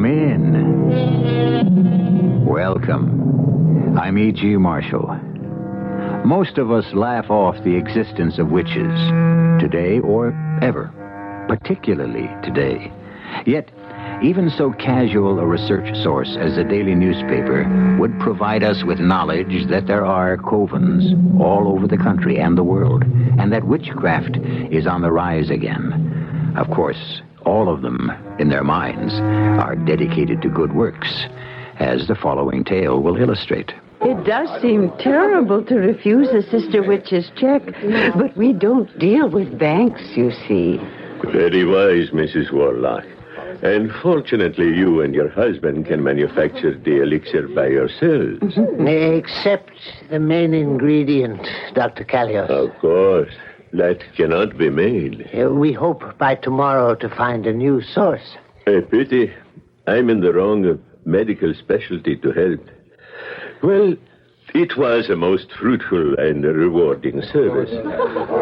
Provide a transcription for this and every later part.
Come in. Welcome. I'm E.G. Marshall. Most of us laugh off the existence of witches, today or ever, particularly today. Yet, even so casual a research source as a daily newspaper would provide us with knowledge that there are covens all over the country and the world, and that witchcraft is on the rise again. Of course, all of them, in their minds, are dedicated to good works, as the following tale will illustrate. It does seem terrible to refuse a sister witch's check, but we don't deal with banks, you see. Very wise, Mrs. Warlock. And fortunately, you and your husband can manufacture the elixir by yourselves. Except the main ingredient, Dr. Callios. Of course. That cannot be made. We hope by tomorrow to find a new source. A pity. I'm in the wrong medical specialty to help. Well, it was a most fruitful and rewarding service.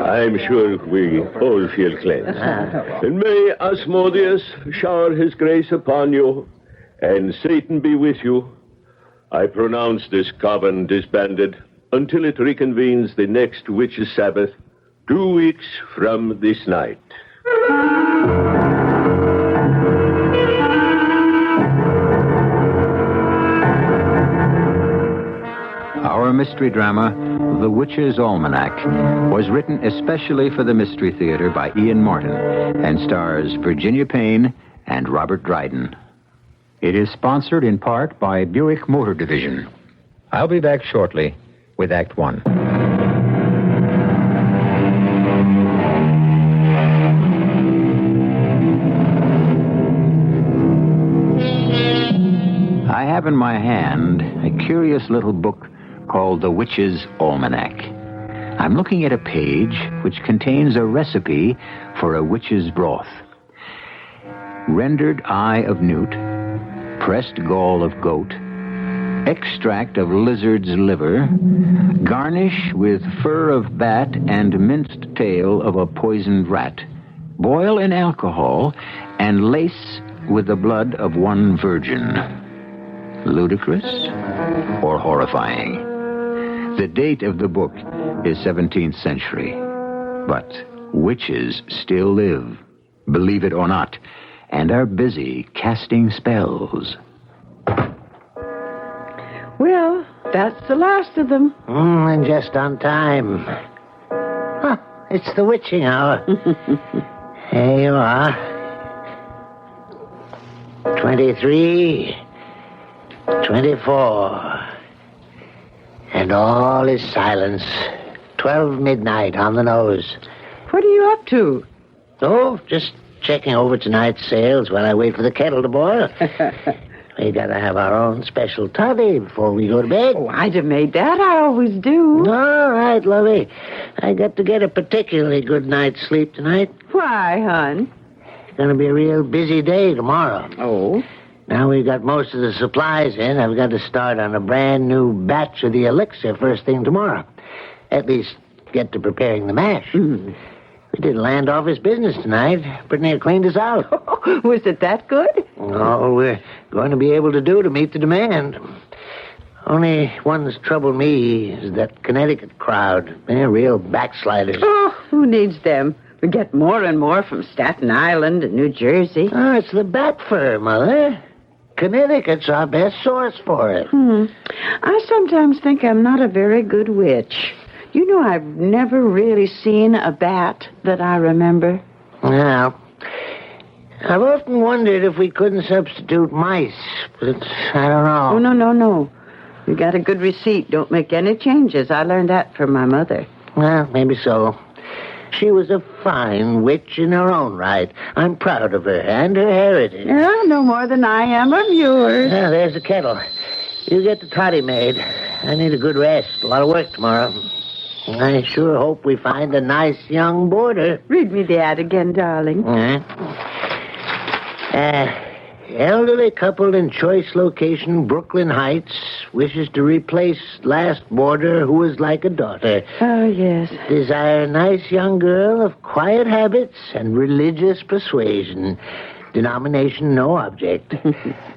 I'm sure we all feel cleansed. And may Asmodeus shower his grace upon you, and Satan be with you. I pronounce this coven disbanded until it reconvenes the next witches' Sabbath, 2 weeks from this night. Our mystery drama, The Witch's Almanac, was written especially for the Mystery Theater by Ian Martin and stars Virginia Payne and Robert Dryden. It is sponsored in part by Buick Motor Division. I'll be back shortly with Act One. I have in my hand a curious little book called The Witch's Almanac. I'm looking at a page which contains a recipe for a witch's broth. Rendered eye of newt, pressed gall of goat, extract of lizard's liver, garnish with fur of bat and minced tail of a poisoned rat, boil in alcohol, and lace with the blood of one virgin. Ludicrous or horrifying? The date of the book is 17th century. But witches still live, believe it or not, and are busy casting spells. Well, that's the last of them. And just on time. Huh, it's the witching hour. There you are. 23, 24... And all is silence. 12 midnight on the nose. What are you up to? Oh, just checking over tonight's sales while I wait for the kettle to boil. We gotta have our own special toddy before we go to bed. Oh, I'd have made that. I always do. All right, lovey. I got to get a particularly good night's sleep tonight. Why, hon? It's gonna be a real busy day tomorrow. Oh? Now we've got most of the supplies in, I've got to start on a brand new batch of the elixir first thing tomorrow. At least get to preparing the mash. Mm. We did land office business tonight. Pretty near cleaned us out. Was it that good? Oh, we're going to be able to meet the demand. Only one's troubled me is that Connecticut crowd. They're real backsliders. Oh, who needs them? We get more and more from Staten Island and New Jersey. Oh, it's the bat fur, Mother. Connecticut's our best source for it. I sometimes think I'm not a very good witch. You know, I've never really seen a bat that I remember. Now, I've often wondered if we couldn't substitute mice, but I don't know. Oh, no. You got a good receipt. Don't make any changes. I learned that from my mother. Well, maybe so. She was a fine witch in her own right. I'm proud of her and her heritage. Yeah, no more than I am of yours. Now, there's the kettle. You get the toddy made. I need a good rest. A lot of work tomorrow. I sure hope we find a nice young boarder. Read me the ad again, darling. Elderly couple in choice location, Brooklyn Heights. wishes to replace last boarder who was like a daughter. Oh, yes. Desire a nice young girl of quiet habits and religious persuasion. Denomination no object.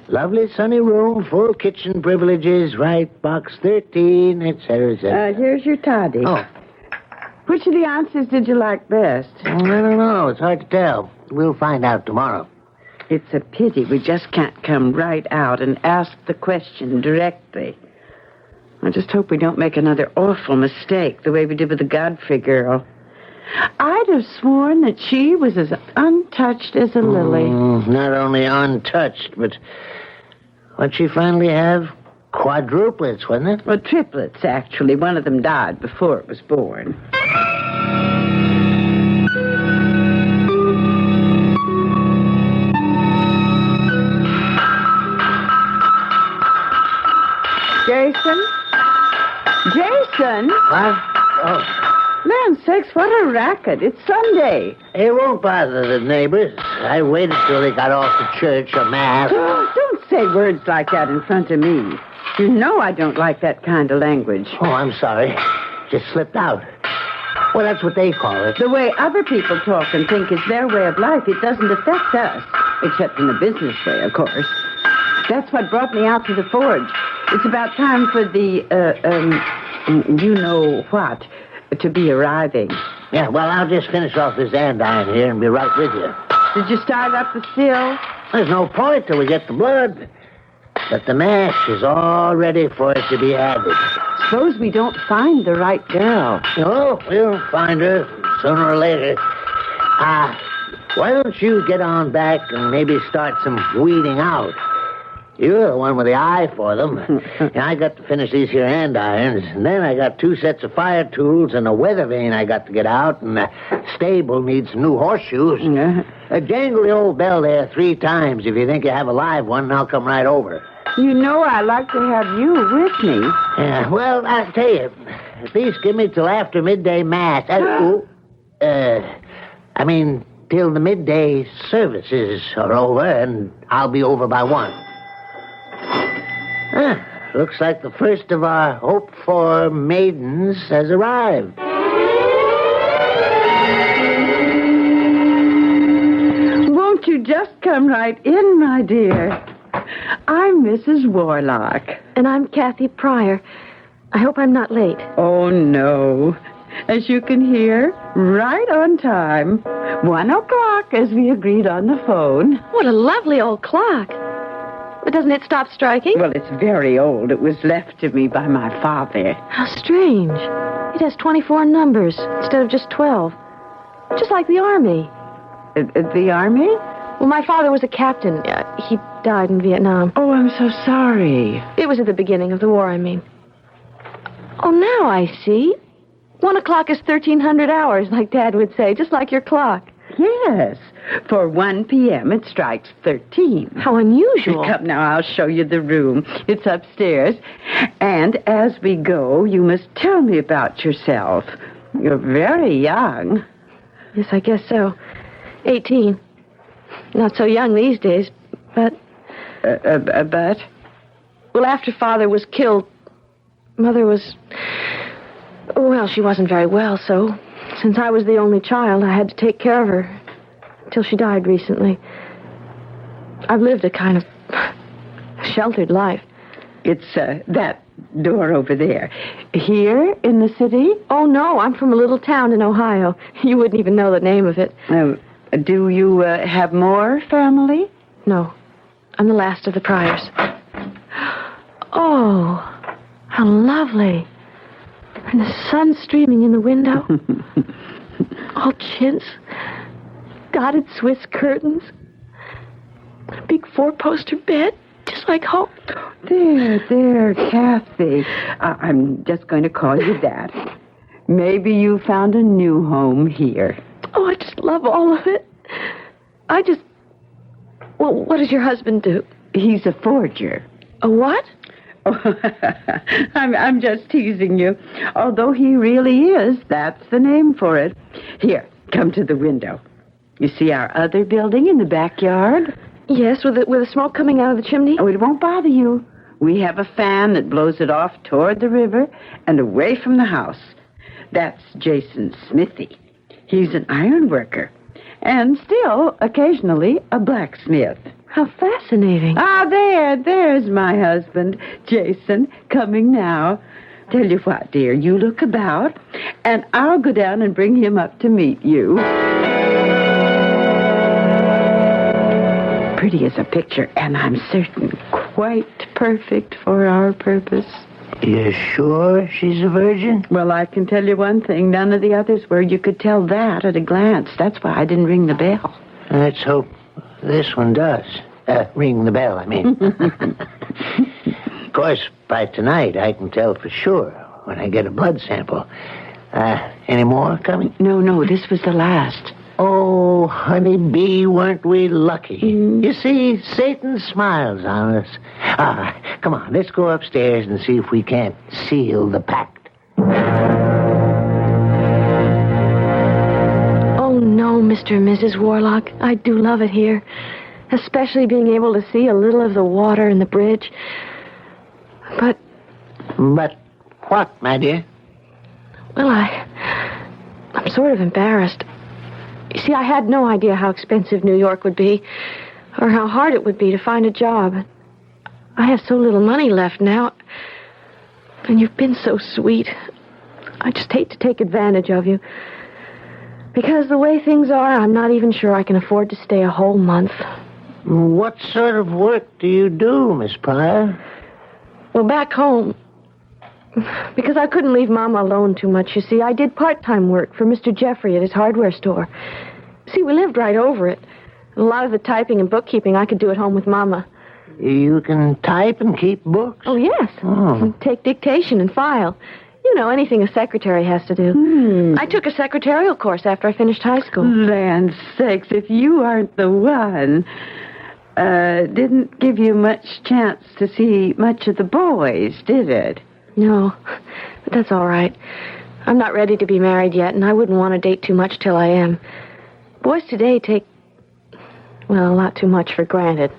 Lovely sunny room, full kitchen privileges, right, box 13, etc., etc. Here's your toddy. Oh. Which of the answers did you like best? I don't know. It's hard to tell. We'll find out tomorrow. It's a pity we just can't come right out and ask the question directly. I just hope we don't make another awful mistake the way we did with the Godfrey girl. I'd have sworn that she was as untouched as a lily. Not only untouched, but what'd she finally have? Quadruplets, wasn't it? Well, triplets, actually. One of them died before it was born. Jason? Jason? What? Oh. Land sakes, what a racket. It's Sunday. It won't bother the neighbors. I waited till they got off to church or mass. Oh, don't say words like that in front of me. You know I don't like that kind of language. Oh, I'm sorry. Just slipped out. Well, that's what they call it. The way other people talk and think is their way of life. It doesn't affect us. Except in the business way, of course. That's what brought me out to the forge. It's about time for the, you know what, to be arriving. Yeah, well, I'll just finish off this andiron here and be right with you. Did you start up the still? There's no point till we get the blood. But the mash is all ready for it to be added. Suppose we don't find the right girl. Oh, we'll find her sooner or later. Why don't you get on back and maybe start some weeding out? You're the one with the eye for them. And I got to finish these here andirons. And then I got 2 sets of fire tools and a weather vane I got to get out. And the stable needs new horseshoes. Jangle the old bell there 3 times if you think you have a live one, and I'll come right over. You know I like to have you with me. Yeah, well, I'll tell you. At least give me till after midday mass. Till the midday services are over, and I'll be over by 1. Looks like the first of our hoped-for maidens has arrived. Won't you just come right in, my dear? I'm Mrs. Warlock. And I'm Kathy Pryor. I hope I'm not late. Oh, no. As you can hear, right on time. 1 o'clock, as we agreed on the phone. What a lovely old clock. But doesn't it stop striking? Well, it's very old. It was left to me by my father. How strange. It has 24 numbers instead of just 12. Just like the Army. The Army? Well, my father was a captain. He died in Vietnam. Oh, I'm so sorry. It was at the beginning of the war, I mean. Oh, now I see. 1 o'clock is 1,300 hours, like Dad would say, just like your clock. Yes. For 1 p.m., it strikes 13. How unusual. Come now, I'll show you the room. It's upstairs. And as we go, you must tell me about yourself. You're very young. Yes, I guess so. 18. Not so young these days, but... But? Well, after Father was killed, Mother was... Well, she wasn't very well, so... Since I was the only child, I had to take care of her. Till she died recently. I've lived a kind of... sheltered life. It's, that door over there. Here in the city? Oh, no, I'm from a little town in Ohio. You wouldn't even know the name of it. Do you, have more family? No. I'm the last of the Pryors. Oh, how lovely. And the sun streaming in the window. All chintz. Dotted Swiss curtains. A big 4-poster bed, just like home. There, Kathy. I'm just going to call you that. Maybe you found a new home here. Oh, I just love all of it. Well, what does your husband do? He's a forger. A what? Oh, I'm just teasing you. Although he really is, that's the name for it. Here, come to the window. You see our other building in the backyard? Yes, with the smoke coming out of the chimney? Oh, it won't bother you. We have a fan that blows it off toward the river and away from the house. That's Jason's smithy. He's an iron worker and still occasionally a blacksmith. How fascinating. There's my husband, Jason, coming now. Tell you what, dear, you look about, and I'll go down and bring him up to meet you. Pretty as a picture, and I'm certain quite perfect for our purpose. You sure she's a virgin? Well, I can tell you one thing. None of the others were. You could tell that at a glance. That's why I didn't ring the bell. Let's hope this one does. Ring the bell, I mean. Of course, by tonight, I can tell for sure when I get a blood sample. Any more coming? No, this was the last. Oh, honeybee, weren't we lucky? You see, Satan smiles on us. Come on, let's go upstairs and see if we can't seal the pact. Oh, no, Mr. and Mrs. Warlock. I do love it here. Especially being able to see a little of the water and the bridge. But what, my dear? Well, I'm sort of embarrassed. You see, I had no idea how expensive New York would be, or how hard it would be to find a job. I have so little money left now, and you've been so sweet. I just hate to take advantage of you. Because the way things are, I'm not even sure I can afford to stay a whole month. What sort of work do you do, Miss Pryor? Well, back home, because I couldn't leave Mama alone too much, you see, I did part-time work for Mr. Jeffrey at his hardware store. See, we lived right over it. A lot of the typing and bookkeeping I could do at home with Mama. You can type and keep books? Oh, yes. Oh. Take dictation and file. You know, anything a secretary has to do. I took a secretarial course after I finished high school. Land sakes, if you aren't the one... didn't give you much chance to see much of the boys, did it? No, but that's all right. I'm not ready to be married yet, and I wouldn't want to date too much till I am. Boys today take, well, a lot too much for granted.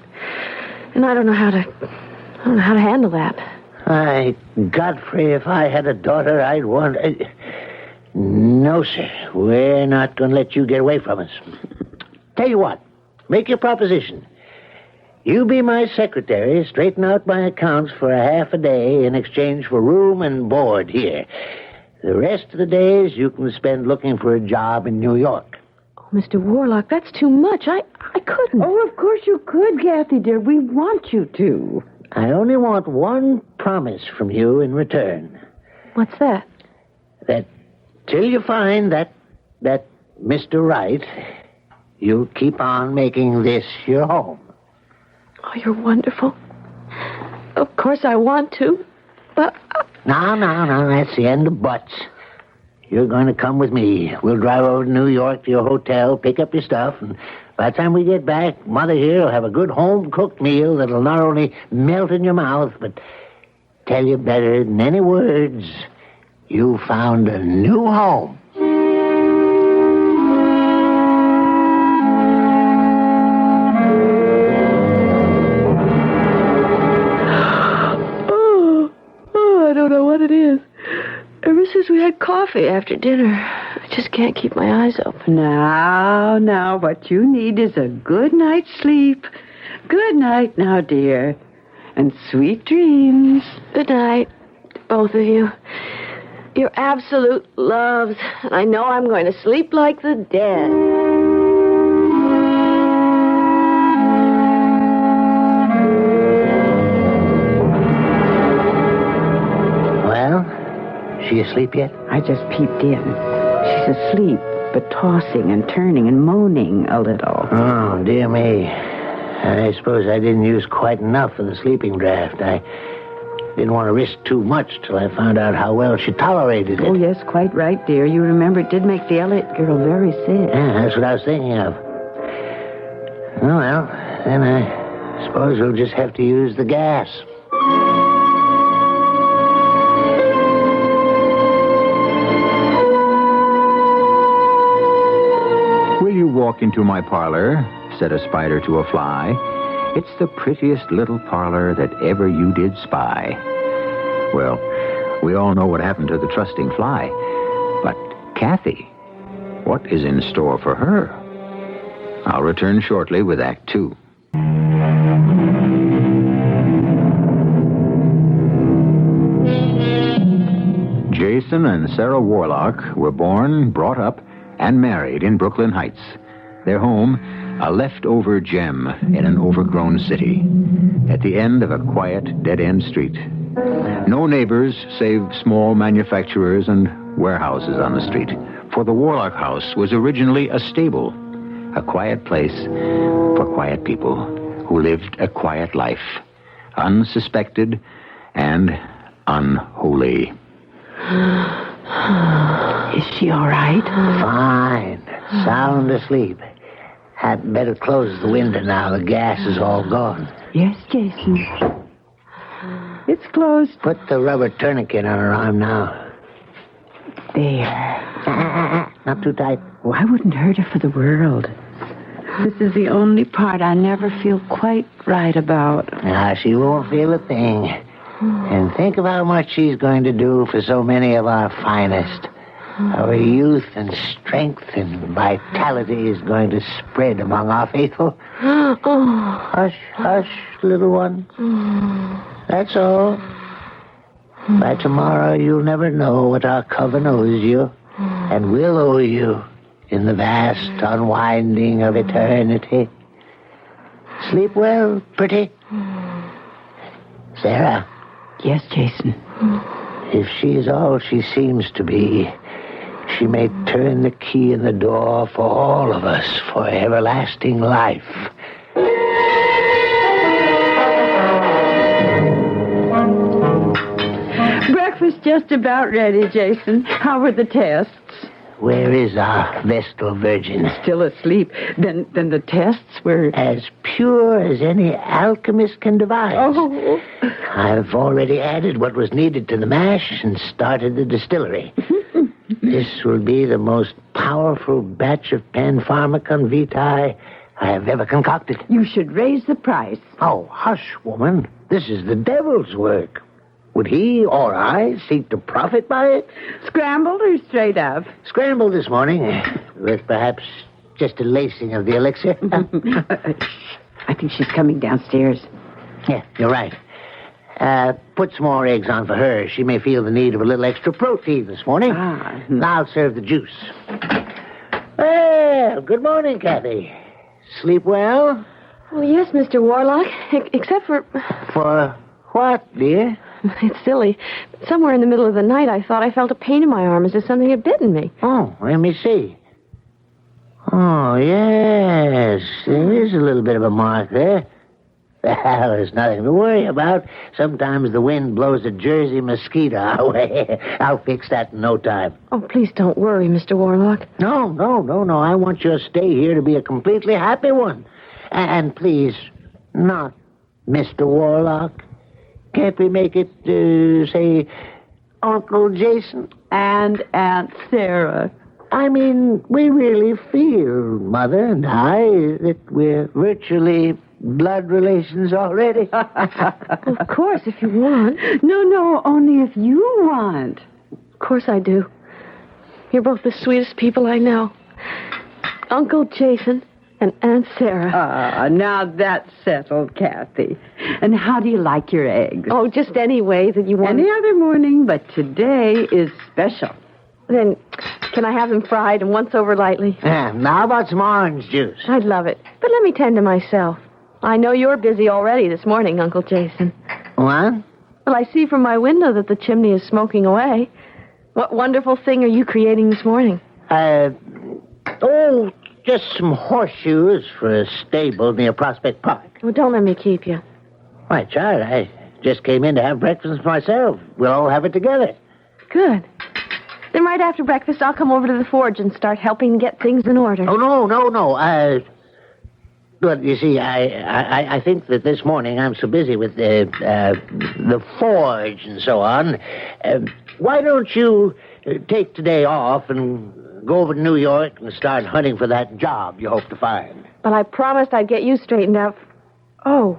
And I don't know how to handle that. Godfrey, if I had a daughter, I'd want... No, sir. We're not going to let you get away from us. Tell you what, make your proposition. You be my secretary, straighten out my accounts for a half a day in exchange for room and board here. The rest of the days you can spend looking for a job in New York. Oh, Mr. Warlock, that's too much. I couldn't. Oh, of course you could, Kathy, dear. We want you to. I only want one promise from you in return. What's that? That till you find that Mr. Right, you'll keep on making this your home. Oh, you're wonderful. Of course I want to, but... No, that's the end of buts. You're going to come with me. We'll drive over to New York to your hotel, pick up your stuff, and by the time we get back, Mother here will have a good home-cooked meal that'll not only melt in your mouth, but tell you better than any words, you found a new home. I don't know what it is. Ever since we had coffee after dinner, I just can't keep my eyes open. Now, what you need is a good night's sleep. Good night now, dear. And sweet dreams. Good night, both of you. You're absolute loves, and I know I'm going to sleep like the dead. She asleep yet? I just peeped in. She's asleep, but tossing and turning and moaning a little. Oh, dear me. I suppose I didn't use quite enough of the sleeping draft. I didn't want to risk too much till I found out how well she tolerated it. Oh, yes, quite right, dear. You remember it did make the Elliott girl very sick. Yeah, that's what I was thinking of. Oh, well, then I suppose we'll just have to use the gas. Will you walk into my parlor, said a spider to a fly. It's the prettiest little parlor that ever you did spy. Well, we all know what happened to the trusting fly. But Kathy, what is in store for her? I'll return shortly with Act 2. Jason and Sarah Warlock were born, brought up, and married in Brooklyn Heights. Their home, a leftover gem in an overgrown city, at the end of a quiet, dead-end street. No neighbors save small manufacturers and warehouses on the street, for the Warlock house was originally a stable, a quiet place for quiet people who lived a quiet life, unsuspected and unholy. Is she all right? Fine. Sound asleep. Had better close the window now. The gas is all gone. Yes, Jason. It's closed. Put the rubber tourniquet on her arm now. There. Not too tight. Oh, I wouldn't hurt her for the world. This is the only part I never feel quite right about. Now, she won't feel a thing. And think of how much she's going to do for so many of our finest. Our youth and strength and vitality is going to spread among our faithful. Hush, hush, little one. That's all. By tomorrow, you'll never know what our coven owes you, and will owe you in the vast unwinding of eternity. Sleep well, pretty. Sarah. Yes, Jason. If she's all she seems to be, she may turn the key in the door for all of us for everlasting life. Breakfast just about ready, Jason. How were the tests? Where is our Vestal Virgin? Still asleep. Then the tests were... As pure as any alchemist can devise. Oh. I've already added what was needed to the mash and started the distillery. This will be the most powerful batch of Panpharmacon Vitae I have ever concocted. You should raise the price. Oh, hush, woman. This is the devil's work. Would he or I seek to profit by it? Scrambled or straight up? Scrambled this morning, with perhaps just a lacing of the elixir. I think she's coming downstairs. Yeah, you're right. Put some more eggs on for her. She may feel the need of a little extra protein this morning. I'll serve the juice. Well, good morning, Kathy. Sleep well? Well, yes, Mr. Warlock, except for... For what, dear? It's silly. Somewhere in the middle of the night, I thought I felt a pain in my arm as if something had bitten me. Oh, let me see. Oh, yes. There is a little bit of a mark there. Well, there's nothing to worry about. Sometimes the wind blows a Jersey mosquito our way. I'll fix that in no time. Oh, please don't worry, Mr. Warlock. No. I want your stay here to be a completely happy one. And please, not Mr. Warlock. Can't we make it, say, Uncle Jason? And Aunt Sarah. I mean, we really feel, Mother and I, that we're virtually blood relations already. Of course, if you want. No, only if you want. Of course I do. You're both the sweetest people I know. Uncle Jason and Aunt Sarah. Now that's settled, Kathy. And how do you like your eggs? Oh, just any way that you want. Any other morning, but today is special. Then, can I have them fried and once over lightly? Yeah, now how about some orange juice? I'd love it. But let me tend to myself. I know you're busy already this morning, Uncle Jason. What? Well, I see from my window that the chimney is smoking away. What wonderful thing are you creating this morning? Just some horseshoes for a stable near Prospect Park. Well, don't let me keep you. Why, child, I just came in to have breakfast myself. We'll all have it together. Good. Then right after breakfast, I'll come over to the forge and start helping get things in order. Oh, no. But you see, I think that this morning I'm so busy with the forge and so on. Why don't you take today off and go over to New York and start hunting for that job you hope to find? But I promised I'd get you straightened up. Oh,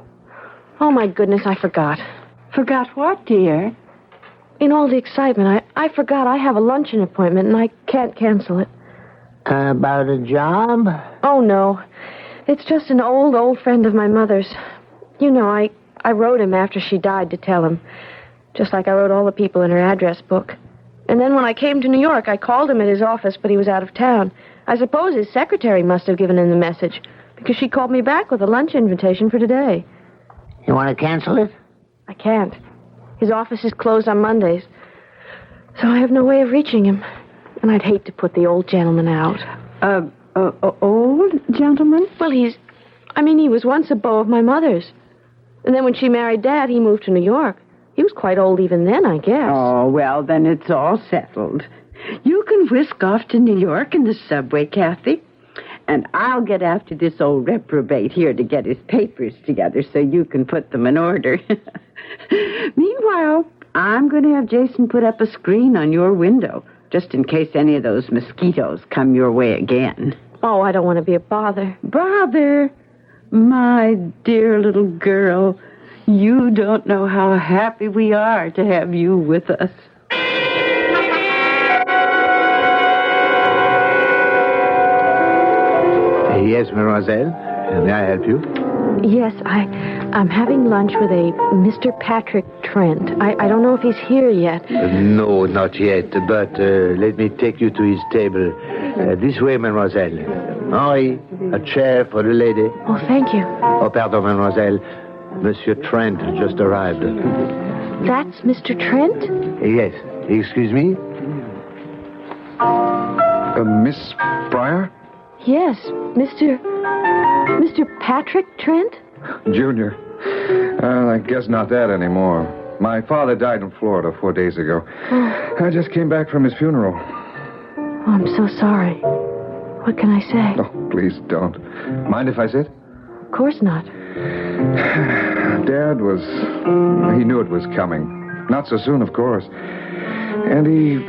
my goodness, I forgot. Forgot what, dear? In all the excitement, I forgot I have a luncheon appointment and I can't cancel it. About a job? Oh, no. It's just an old friend of my mother's. You know, I wrote him after she died to tell him. Just like I wrote all the people in her address book. And then when I came to New York, I called him at his office, but he was out of town. I suppose his secretary must have given him the message, because she called me back with a lunch invitation for today. You want to cancel it? I can't. His office is closed on Mondays. So I have no way of reaching him. And I'd hate to put the old gentleman out. Old gentleman? Well, he was once a beau of my mother's. And then when she married Dad, he moved to New York. He was quite old even then, I guess. Oh, well, then it's all settled. You can whisk off to New York in the subway, Kathy. And I'll get after this old reprobate here to get his papers together so you can put them in order. Meanwhile, I'm going to have Jason put up a screen on your window, just in case any of those mosquitoes come your way again. Oh, I don't want to be a bother. Bother? My dear little girl, you don't know how happy we are to have you with us. Yes, mademoiselle. May I help you? Yes, I'm having lunch with a Mr. Patrick Trent. I don't know if he's here yet. No, not yet, but let me take you to his table. This way, mademoiselle. Henri, a chair for the lady. Oh, thank you. Oh, pardon, mademoiselle. Monsieur Trent has just arrived. That's Mr. Trent? Yes. Excuse me? Miss Pryor? Yes, Mr. Patrick Trent? Junior. I guess not that anymore. My father died in Florida 4 days ago. Oh. I just came back from his funeral. Oh, I'm so sorry. What can I say? Oh, please don't. Mind if I sit? Of course not. Dad he knew it was coming. Not so soon, of course. And he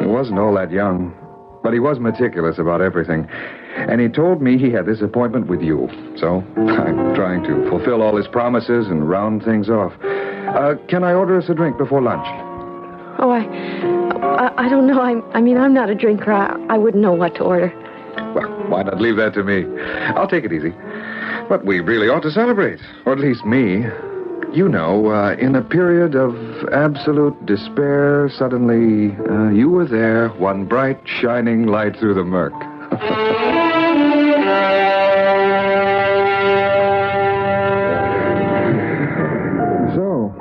wasn't all that young. But he was meticulous about everything. And he told me he had this appointment with you. So I'm trying to fulfill all his promises and round things off. Can I order us a drink before lunch? Oh, I don't know. I'm not a drinker. I wouldn't know what to order. Well, why not leave that to me? I'll take it easy. But we really ought to celebrate. Or at least me. You know, in a period of absolute despair, suddenly you were there, one bright, shining light through the murk. So,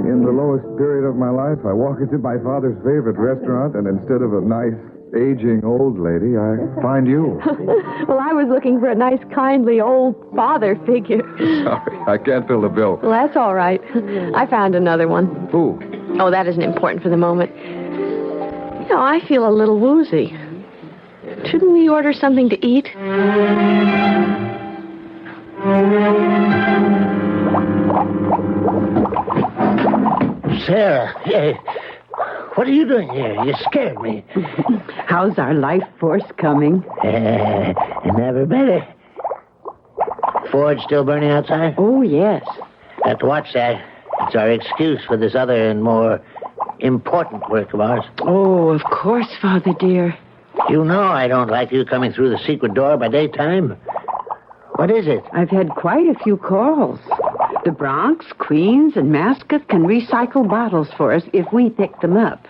in the lowest period of my life, I walk into my father's favorite restaurant, and instead of a nice, aging old lady, I find you. Well, I was looking for a nice, kindly old father figure. Sorry, I can't fill the bill. Well, that's all right. I found another one. Who? Oh, that isn't important for the moment. You know, I feel a little woozy. Shouldn't we order something to eat? Sarah, hey, what are you doing here? You scared me. How's our life force coming? Never better. Forge still burning outside? Oh, yes. Have to watch that. It's our excuse for this other and more important work of ours. Oh, of course, Father dear. You know I don't like you coming through the secret door by daytime. What is it? I've had quite a few calls. The Bronx, Queens, and Mascot can recycle bottles for us if we pick them up.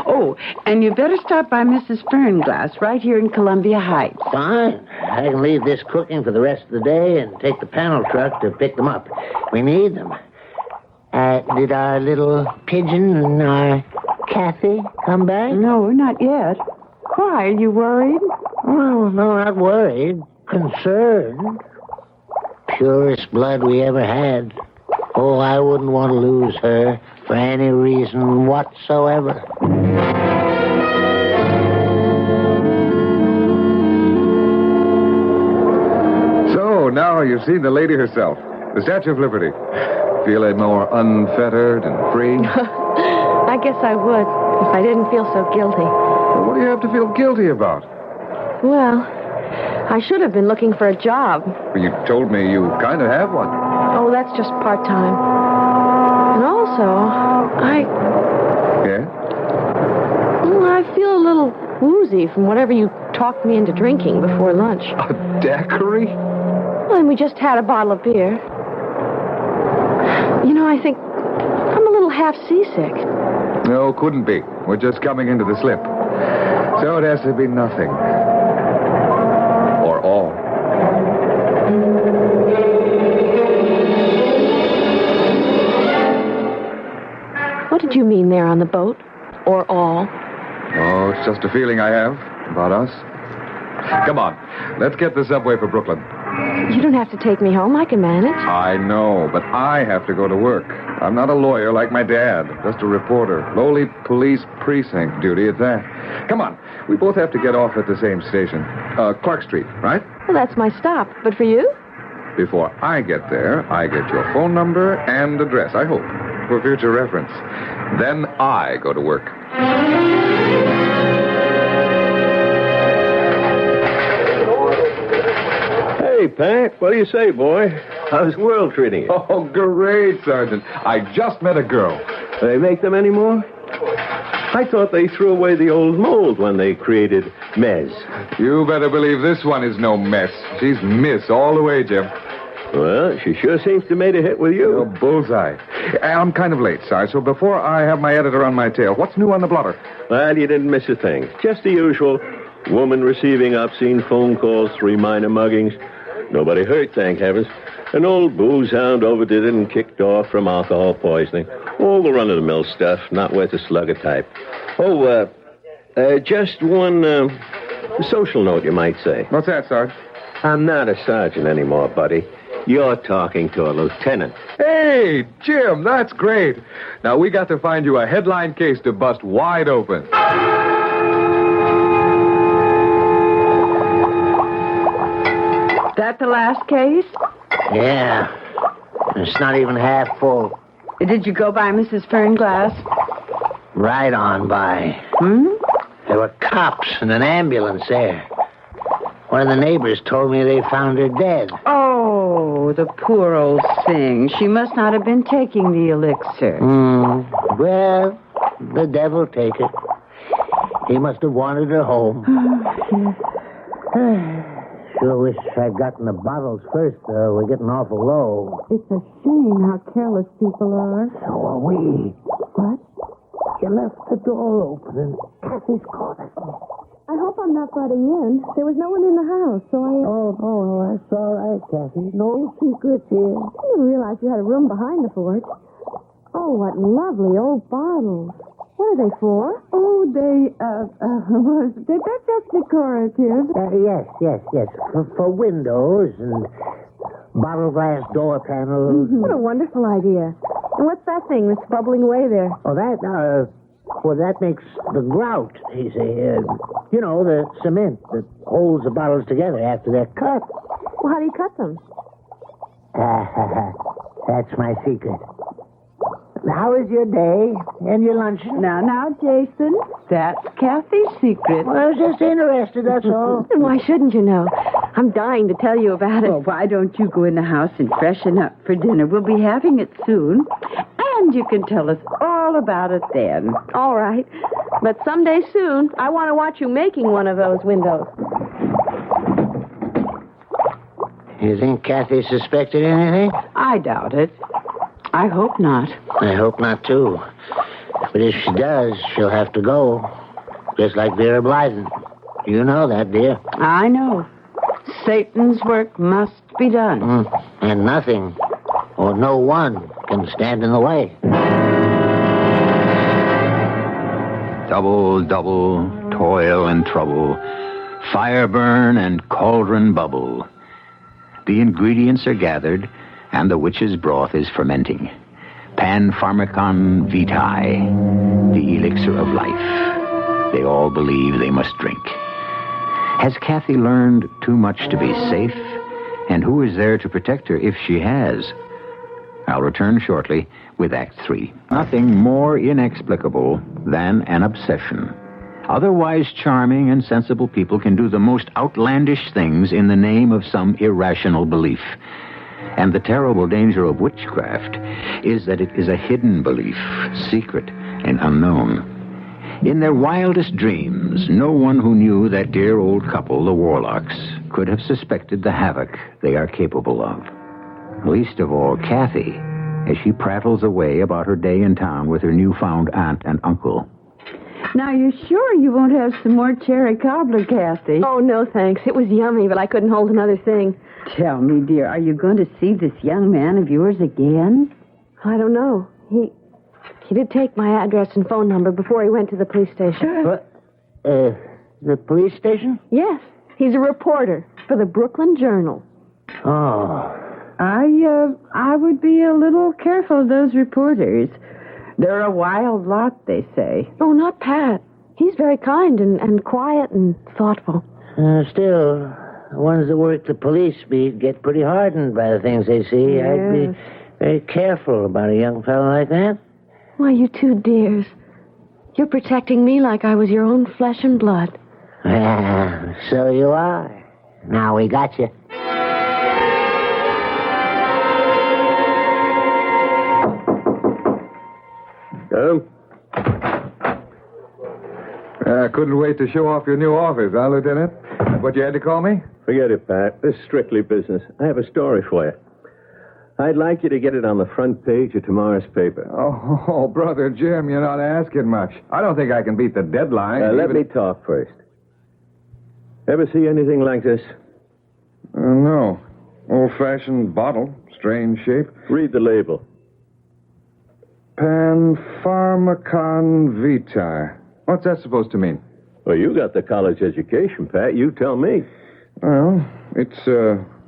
Oh, and you better stop by Mrs. Fernglass right here in Columbia Heights. Fine. I can leave this cooking for the rest of the day and take the panel truck to pick them up. We need them. Did our little pigeon and our Kathy come back? No, not yet. Why, are you worried? Oh, no, not worried. Concerned. Purest blood we ever had. Oh, I wouldn't want to lose her for any reason whatsoever. So, now you've seen the lady herself, the Statue of Liberty. Feeling more unfettered and free? I guess I would, if I didn't feel so guilty. Well, what do you have to feel guilty about? Well, I should have been looking for a job. You told me you kind of have one. Oh, that's just part-time. And also, Yeah? well, I feel a little woozy from whatever you talked me into drinking before lunch. A daiquiri? Well, and we just had a bottle of beer. You know, I think I'm a little half seasick. No, couldn't be. We're just coming into the slip. So it has to be nothing. Or all. What did you mean there on the boat? Or all? Oh, it's just a feeling I have about us. Come on. Let's get the subway for Brooklyn. You don't have to take me home. I can manage. I know, but I have to go to work. I'm not a lawyer like my dad, just a reporter. Lowly police precinct duty at that. Come on. We both have to get off at the same station. Clark Street, right? Well, that's my stop. But for you? Before I get there, I get your phone number and address, I hope, for future reference. Then I go to work. Hey, Pat, what do you say, boy? How's the world treating you? Oh, great, Sergeant. I just met a girl. Do they make them anymore? I thought they threw away the old mold when they created Mez. You better believe this one is no mess. She's Miss all the way, Jim. Well, she sure seems to have made a hit with you. Oh, bullseye. I'm kind of late, Sarge, so before I have my editor on my tail, what's new on the blotter? Well, you didn't miss a thing. Just the usual. Woman receiving obscene phone calls, 3 minor muggings. Nobody hurt, thank heavens. An old booze hound overdid it and kicked off from alcohol poisoning. All the run-of-the-mill stuff, not worth a slug of type. Oh, just one social note, you might say. What's that, Sarge? I'm not a sergeant anymore, buddy. You're talking to a lieutenant. Hey, Jim, that's great. Now, we got to find you a headline case to bust wide open. That the last case? Yeah. It's not even half full. Did you go by Mrs. Fernglass? Right on by. There were cops and an ambulance there. One of the neighbors told me they found her dead. Oh, the poor old thing. She must not have been taking the elixir. Well, the devil take it. He must have wanted her home. Sure wish I'd gotten the bottles first, though. We're getting awful low. It's a shame how careless people are. So are we. What? You left the door open and Kathy's caught us. I hope I'm not butting in. There was no one in the house, so I... Oh, that's all right, Kathy. No secrets here. I didn't realize you had a room behind the fort. Oh, what lovely old bottles. What are they for? Oh, they're just decorative. Yes. For windows and bottle glass door panels. What a wonderful idea. And what's that thing that's bubbling away there? Oh, that makes the grout, you see. You know, the cement that holds the bottles together after they're cut. Well, how do you cut them? That's my secret. How is your day and your luncheon? Now, Jason, that's Kathy's secret. Well, I was just interested, that's all. And why shouldn't you know? I'm dying to tell you about it. Well, why don't you go in the house and freshen up for dinner? We'll be having it soon. And you can tell us all about it then. All right. But someday soon, I want to watch you making one of those windows. You think Kathy suspected anything? I doubt it. I hope not. I hope not, too. But if she does, she'll have to go. Just like Vera Blythen. You know that, dear. I know. Satan's work must be done. And nothing, or no one, can stand in the way. Double, toil and trouble, fire burn and cauldron bubble. The ingredients are gathered, and the witch's broth is fermenting. Pan pharmacon vitae, the elixir of life. They all believe they must drink. Has Kathy learned too much to be safe? And who is there to protect her if she has? I'll return shortly with Act 3. Nothing more inexplicable than an obsession. Otherwise charming and sensible people can do the most outlandish things in the name of some irrational belief. And the terrible danger of witchcraft is that it is a hidden belief, secret and unknown. In their wildest dreams, no one who knew that dear old couple, the Warlocks, could have suspected the havoc they are capable of. Least of all, Kathy, as she prattles away about her day in town with her newfound aunt and uncle. Now, you're sure you won't have some more cherry cobbler, Kathy? Oh, no, thanks. It was yummy, but I couldn't hold another thing. Tell me, dear, are you going to see this young man of yours again? I don't know. He did take my address and phone number before he went to the police station. What? The police station? Yes. He's a reporter for the Brooklyn Journal. Oh. I would be a little careful of those reporters. They're a wild lot, they say. Oh, not Pat. He's very kind and quiet and thoughtful. Still, the ones that work the police beat get pretty hardened by the things they see. Yes. I'd be very careful about a young fellow like that. Why, you two dears. You're protecting me like I was your own flesh and blood. Well, so you are. Now we got you. Couldn't wait to show off your new office, huh, Lieutenant? That's what you had to call me? Forget it, Pat. This is strictly business. I have a story for you. I'd like you to get it on the front page of tomorrow's paper. Oh, Brother Jim, you're not asking much. I don't think I can beat the deadline. Let me talk first. Ever see anything like this? No. Old-fashioned bottle. Strange shape. Read the label. Panpharmacon vitae. What's that supposed to mean? Well, you got the college education, Pat. You tell me. Well, it's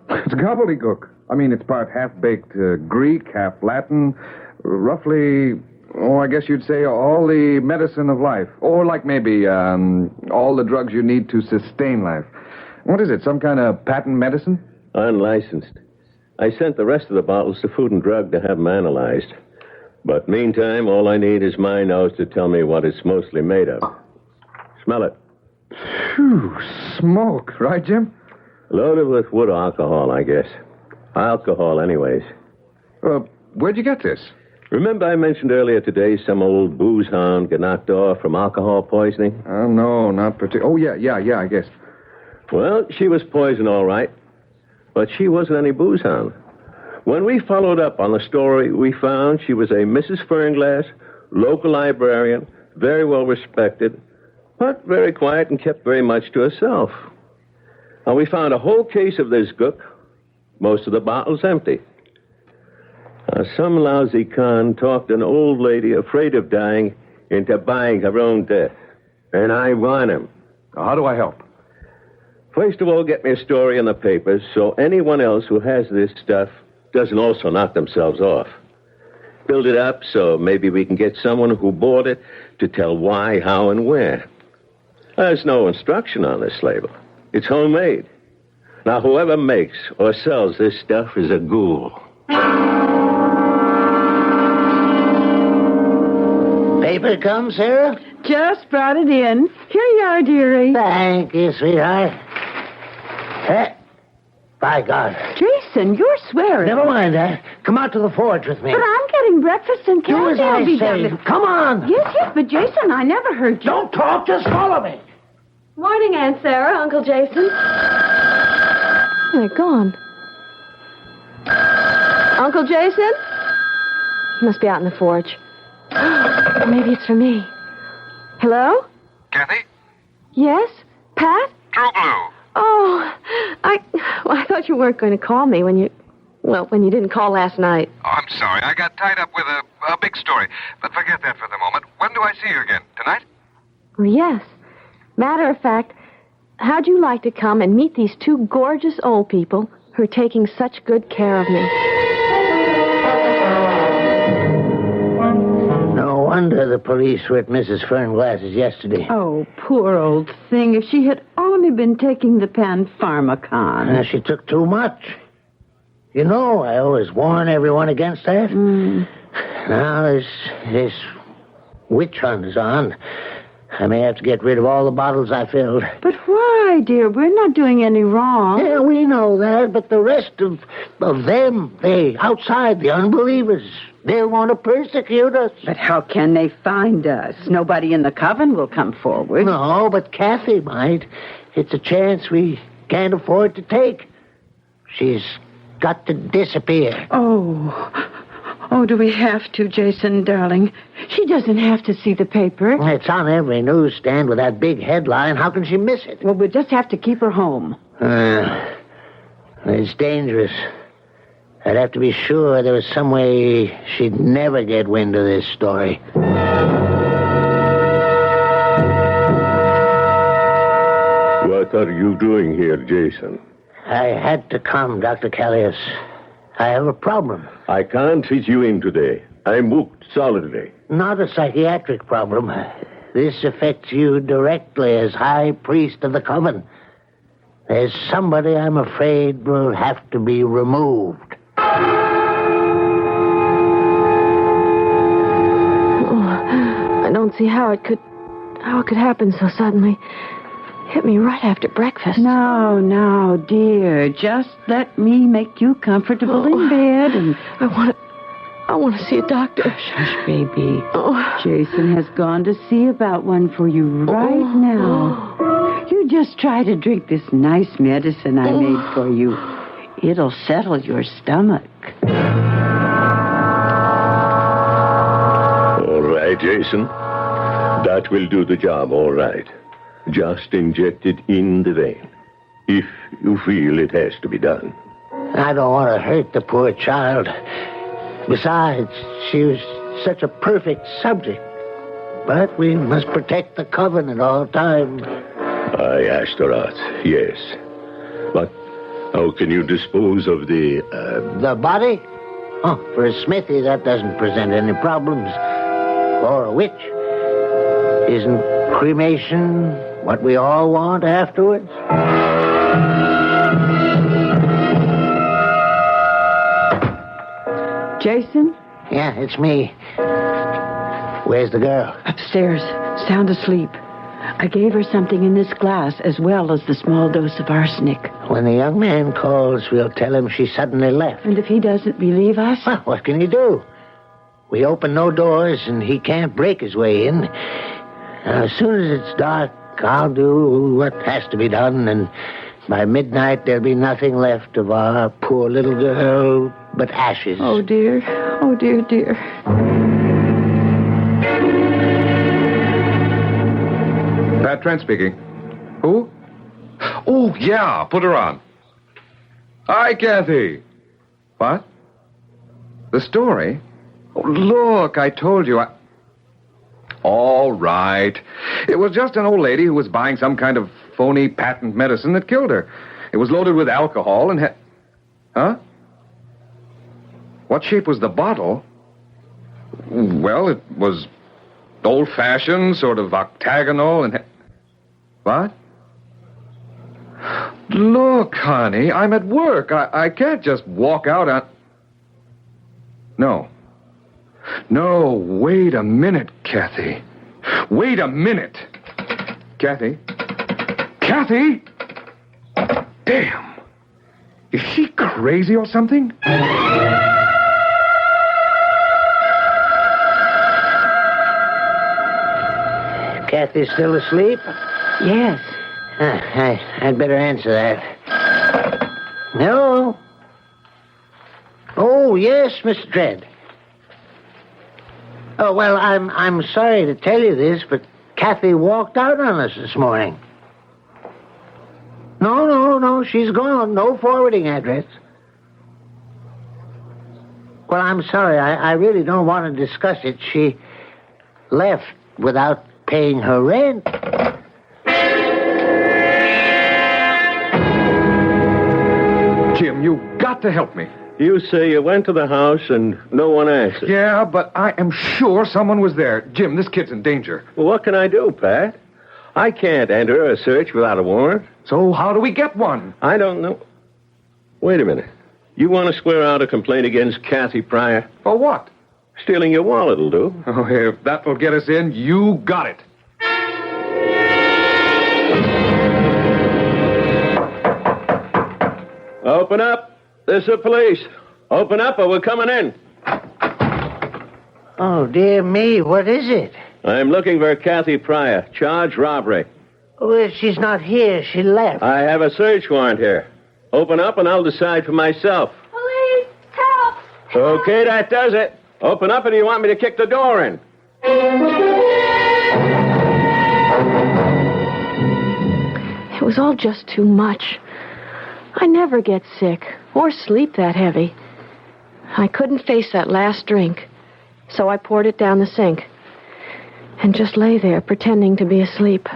gobbledygook. I mean, it's part half-baked Greek, half Latin, roughly, I guess you'd say all the medicine of life. Or like maybe all the drugs you need to sustain life. What is it, some kind of patent medicine? Unlicensed. I sent the rest of the bottles to Food and Drug to have them analyzed. But meantime, all I need is my nose to tell me what it's mostly made of. Smell it. Phew, smoke, right, Jim? Loaded with wood alcohol, I guess. Alcohol, anyways. Where'd you get this? Remember I mentioned earlier today some old booze hound got knocked off from alcohol poisoning? No, not particularly. Oh, yeah, I guess. Well, she was poisoned, all right. But she wasn't any booze hound. When we followed up on the story, we found she was a Mrs. Fernglass, local librarian, very well respected, but very quiet and kept very much to herself. And we found a whole case of this gook, most of the bottles empty. Some lousy con talked an old lady afraid of dying into buying her own death. And I want him. How do I help? First of all, get me a story in the papers so anyone else who has this stuff doesn't also knock themselves off. Build it up so maybe we can get someone who bought it to tell why, how, and where. There's no instruction on this label. It's homemade. Now, whoever makes or sells this stuff is a ghoul. Paper come, Sarah? Just brought it in. Here you are, dearie. Thank you, sweetheart. By God. Jason, you're swearing. Never mind that. Come out to the forge with me. But I'm getting breakfast and Do as candy. I I'll be say. done. Come on. Yes, but Jason, I never heard you. Don't talk, just follow me. Morning, Aunt Sarah, Uncle Jason. They're gone. Uncle Jason? He must be out in the forge. Maybe it's for me. Hello? Kathy? Yes? Pat? True Blue. Oh, I thought you weren't going to call me when you didn't call last night. Oh, I'm sorry. I got tied up with a big story. But forget that for the moment. When do I see you again? Tonight? Well, yes. Matter of fact, how'd you like to come and meet these two gorgeous old people who are taking such good care of me? No wonder the police were at Mrs. Fernglass's yesterday. Oh, poor old thing. If she had only been taking the Panpharmacon. She took too much. You know, I always warn everyone against that. Now this witch hunt is on. I may have to get rid of all the bottles I filled. But why, dear? We're not doing any wrong. Yeah, we know that, but the rest of them, they outside, the unbelievers, they'll want to persecute us. But how can they find us? Nobody in the coven will come forward. No, but Kathy might. It's a chance we can't afford to take. She's got to disappear. Oh, do we have to, Jason, darling? She doesn't have to see the paper. It's on every newsstand with that big headline. How can she miss it? Well, we'll just have to keep her home. It's dangerous. I'd have to be sure there was some way she'd never get wind of this story. What are you doing here, Jason? I had to come, Dr. Callius. I have a problem. I can't fit you in today. I'm booked solidly. Not a psychiatric problem. This affects you directly as High Priest of the Coven. There's somebody I'm afraid will have to be removed. I don't see how it could happen so suddenly. Hit me right after breakfast. No, dear. Just let me make you comfortable in bed and... I want to see a doctor. Shush, baby. Jason has gone to see about one for you right now. You just try to drink this nice medicine I made for you. It'll settle your stomach. All right, Jason. That will do the job, all right. Just inject it in the vein, if you feel it has to be done. I don't want to hurt the poor child. Besides, she was such a perfect subject. But we must protect the coven at all times. I asked her out, yes. But how can you dispose of the... The body? Oh, for a smithy, that doesn't present any problems. For a witch. Isn't cremation what we all want afterwards? Jason? Yeah, it's me. Where's the girl? Upstairs, sound asleep. I gave her something in this glass as well as the small dose of arsenic. When the young man calls, we'll tell him she suddenly left. And if he doesn't believe us? Well, what can he do? We open no doors, and he can't break his way in. Now, as soon as it's dark, I'll do what has to be done, and by midnight there'll be nothing left of our poor little girl but ashes. Oh, dear. Oh, dear, dear. Pat Trent speaking. Who? Oh, yeah, put her on. Hi, Kathy. What? The story? Oh, look, I told you. All right. It was just an old lady who was buying some kind of phony patent medicine that killed her. It was loaded with alcohol and had... Huh? What shape was the bottle? Well, it was old-fashioned, sort of octagonal and... What? Look, honey, I'm at work. I can't just walk out on... No, wait a minute, Kathy. Wait a minute. Kathy? Kathy? Damn. Is she crazy or something? Kathy's still asleep? Yes. I'd better answer that. Hello? Oh, yes, Mr. Dredd. Oh, well, I'm sorry to tell you this, but Kathy walked out on us this morning. No, she's gone. No forwarding address. Well, I'm sorry. I really don't want to discuss it. She left without paying her rent. Jim, you've got to help me. You say you went to the house and no one answered. Yeah, but I am sure someone was there. Jim, this kid's in danger. Well, what can I do, Pat? I can't enter a search without a warrant. So how do we get one? I don't know. Wait a minute. You want to swear out a complaint against Kathy Pryor? For what? Stealing your wallet will do. Oh, if that will get us in, you got it. Open up. This is the police. Open up or we're coming in. Oh, dear me, what is it? I'm looking for Kathy Pryor. Charged robbery. Well, she's not here. She left. I have a search warrant here. Open up and I'll decide for myself. Police, help! Okay, that does it. Open up, or do you want me to kick the door in? It was all just too much. I never get sick or sleep that heavy. I couldn't face that last drink, so I poured it down the sink and just lay there pretending to be asleep.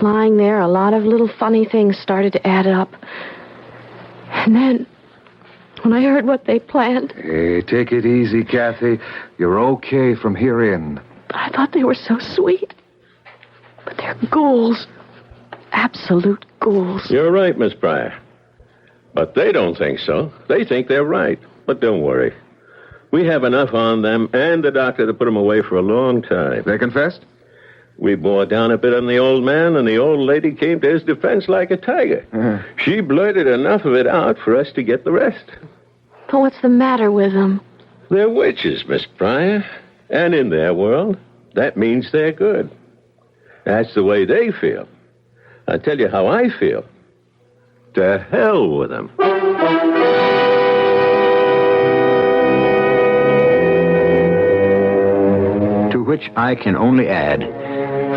Lying there, a lot of little funny things started to add up. And then, when I heard what they planned... Hey, take it easy, Kathy. You're okay from here in. I thought they were so sweet. But they're ghouls. Absolute ghouls. You're right, Miss Pryor. But they don't think so. They think they're right. But don't worry. We have enough on them and the doctor to put them away for a long time. They confessed? We bore down a bit on the old man, and the old lady came to his defense like a tiger. She blurted enough of it out for us to get the rest. But what's the matter with them? They're witches, Miss Pryor. And in their world, that means they're good. That's the way they feel. I'll tell you how I feel. To hell with them. To which I can only add,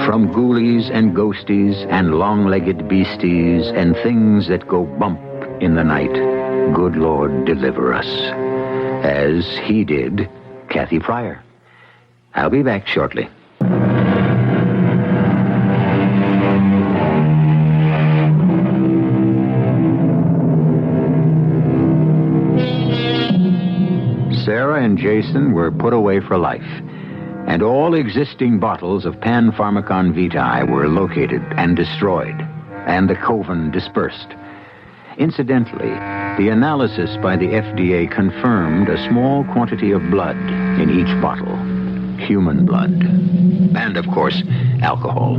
from ghoulies and ghosties and long-legged beasties and things that go bump in the night, good Lord deliver us. As he did Kathy Pryor. I'll be back shortly. Sarah and Jason were put away for life, and all existing bottles of Pan-Pharmacon Vitae were located and destroyed, and the coven dispersed. Incidentally, the analysis by the FDA confirmed a small quantity of blood in each bottle. Human blood. And, of course, alcohol.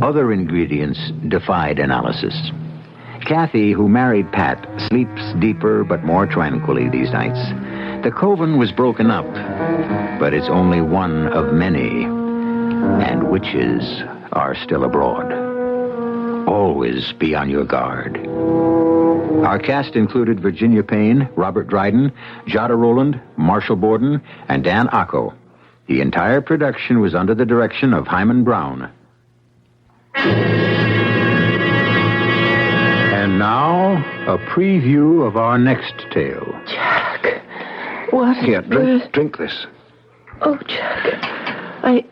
Other ingredients defied analysis. Kathy, who married Pat, sleeps deeper but more tranquilly these nights. The coven was broken up, but it's only one of many, and witches are still abroad. Always be on your guard. Our cast included Virginia Payne, Robert Dryden, Jada Rowland, Marshall Borden, and Dan Acco. The entire production was under the direction of Hyman Brown. And now, a preview of our next tale. Jack, what? Here, drink this. Oh, Jack, I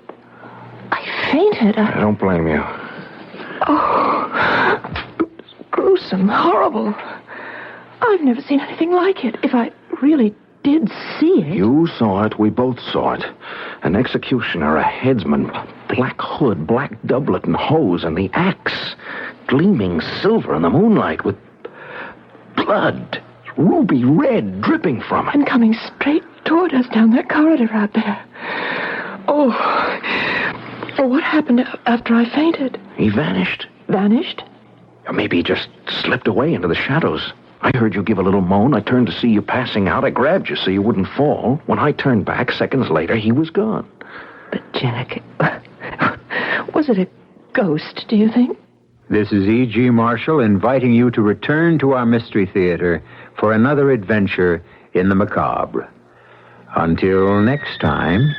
fainted. I don't blame you. Oh, gruesome, horrible. I've never seen anything like it. If I really did see it. You saw it. We both saw it. An executioner, a headsman, black hood, black doublet and hose, and the axe gleaming silver in the moonlight with blood, ruby red, dripping from it. And coming straight toward us down that corridor out there. Oh, what happened after I fainted? He vanished. Vanished? Or maybe he just slipped away into the shadows. I heard you give a little moan. I turned to see you passing out. I grabbed you so you wouldn't fall. When I turned back, seconds later, he was gone. But, Jack, was it a ghost, do you think? This is E.G. Marshall inviting you to return to our Mystery Theater for another adventure in the macabre. Until next time,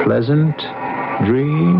pleasant dreams.